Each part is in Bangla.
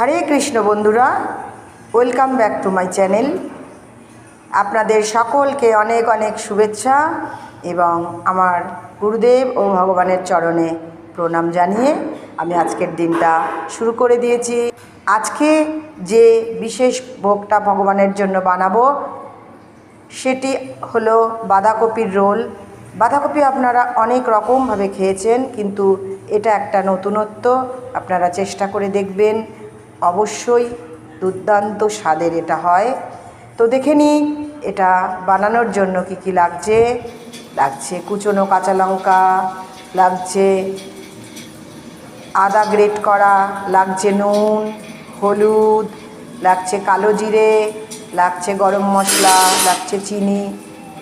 হরে কৃষ্ণ বন্ধুরা, welcome back to my channel. আপনাদের সকলকে অনেক অনেক শুভেচ্ছা এবং আমার গুরুদেব ও ভগবানের চরণে প্রণাম জানিয়ে আমি আজকের দিনটা শুরু করে দিয়েছি। আজকে যে বিশেষ ভোগটা ভগবানের জন্য বানাবো সেটি হলো বাঁধাকপির রোল। বাঁধাকপি আপনারা অনেক রকমভাবে খেয়েছেন, কিন্তু এটা একটা নতুনত্ব। আপনারা চেষ্টা করে দেখবেন, অবশ্যই দুর্দান্ত স্বাদের এটা হয়। তো দেখে নিই এটা বানানোর জন্য কি কি লাগছে। লাগছে কুচনো কাঁচা লঙ্কা, লাগছে আদা গ্রেট করা, লাগছে নুন, হলুদ, লাগছে কালো জিরে, লাগছে গরম মশলা, লাগছে চিনি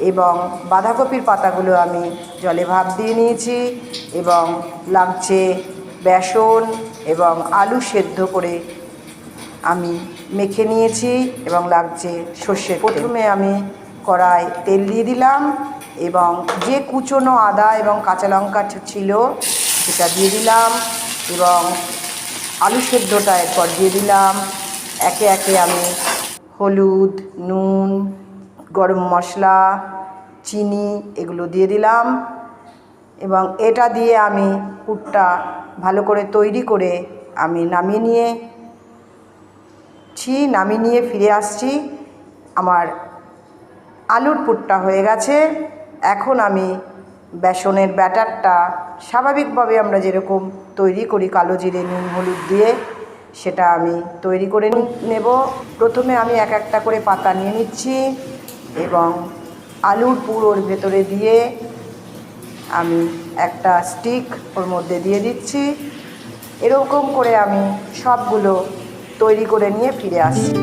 এবং বাঁধাকপির পাতাগুলো আমি জলে ভাপ দিয়ে নিয়েছি এবং লাগছে বেসন এবং আলু সেদ্ধ করে আমি মেখে নিয়েছি এবং লাগছে সর্ষের তেল। প্রথমে আমি কড়াই তেল দিয়ে দিলাম এবং যে কুচনো আদা এবং কাঁচা লঙ্কা ছিল সেটা দিয়ে দিলাম এবং আলু সেদ্ধটা এরপর দিয়ে দিলাম। একে একে আমি হলুদ, নুন, গরম মশলা, চিনি এগুলো দিয়ে দিলাম এবং এটা দিয়ে আমি পুরটা ভালো করে তৈরি করে আমি নামিয়ে নিয়ে ফিরে আসছি। আমার আলুর পুরটা হয়ে গেছে। এখন আমি বেসনের ব্যাটারটা স্বাভাবিকভাবে আমরা যেরকম তৈরি করি কালো জিরে নুন হলুদ দিয়ে, সেটা আমি তৈরি করে নেব। প্রথমে আমি এক একটা করে পাতা নিয়ে নিচ্ছি এবং আলুর পুর ওর ভেতরে দিয়ে আমি একটা স্টিক ওর মধ্যে দিয়ে দিচ্ছি। এরকম করে আমি সবগুলো তৈরি করে নিয়ে ফিরে আসছি।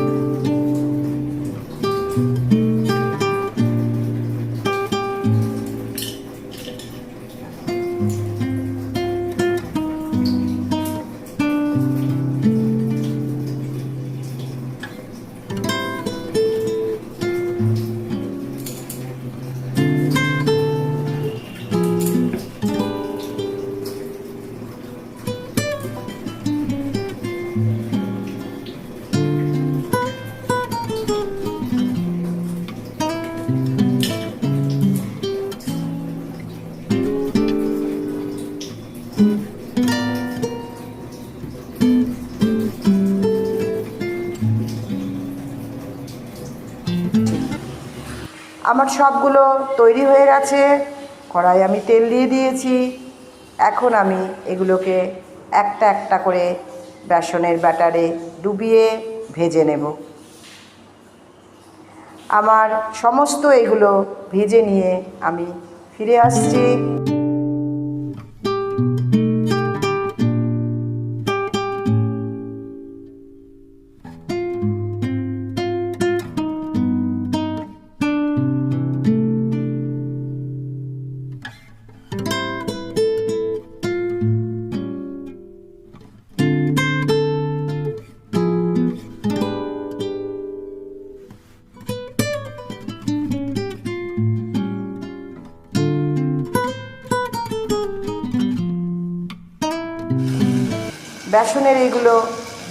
আমার সবগুলো তৈরি হয়ে গেছে। কড়াই আমি তেল দিয়ে দিয়েছি। এখন আমি এগুলোকে একটা একটা করে বেসনের ব্যাটারে ডুবিয়ে ভেজে নেব। আমার সমস্ত এগুলো ভেজে নিয়ে আমি ফিরে আসছি। বেসনের এইগুলো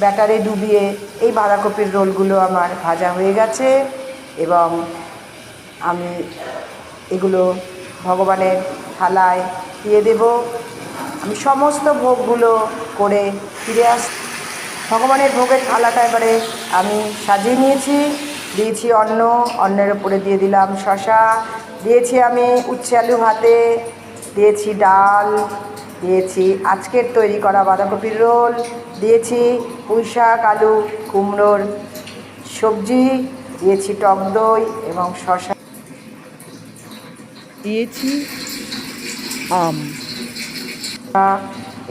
ব্যাটারে ডুবিয়ে এই বাঁধাকপির রোলগুলো আমার ভাজা হয়ে গেছে এবং আমি এগুলো ভগবানের থালায় দিয়ে দেব। আমি সমস্ত ভোগগুলো করে ফিরে ভগবানের ভোগের থালাটা এবারে আমি সাজিয়ে নিয়েছি। দিয়েছি অন্নের উপরে দিয়ে দিলাম শসা, দিয়েছি আমি উচ্ছে আলু ভাতে, দিয়েছি ডাল, দিয়েছি আজকের তৈরি করা বাঁধাকপির রোল, দিয়েছি পুঁই শাক আলু কুমড়োর সবজি, দিয়েছি টক দই এবং শসা, দিয়েছি আম।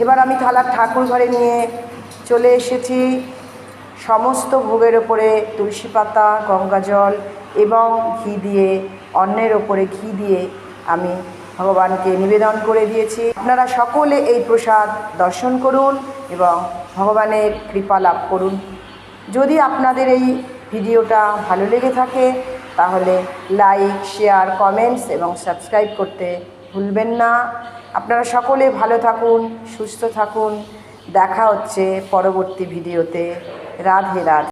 এবার আমি থালার ঠাকুর ঘরে নিয়ে চলে এসেছি। সমস্ত ভোগের ওপরে তুলসী পাতা, গঙ্গা জল এবং ঘি দিয়ে, অন্নের ওপরে ঘি দিয়ে আমি ভগবানকে নিবেদন করে দিয়েছি। আপনারা সকলে এই প্রসাদ দর্শন করুন এবং ভগবানের কৃপা লাভ করুন। যদি আপনাদের এই ভিডিওটা ভালো লেগে থাকে তাহলে লাইক, শেয়ার, কমেন্টস এবং সাবস্ক্রাইব করতে ভুলবেন না। আপনারা সকলে ভালো থাকুন, সুস্থ থাকুন। দেখা হচ্ছে পরবর্তী ভিডিওতে। রাধে রাধে।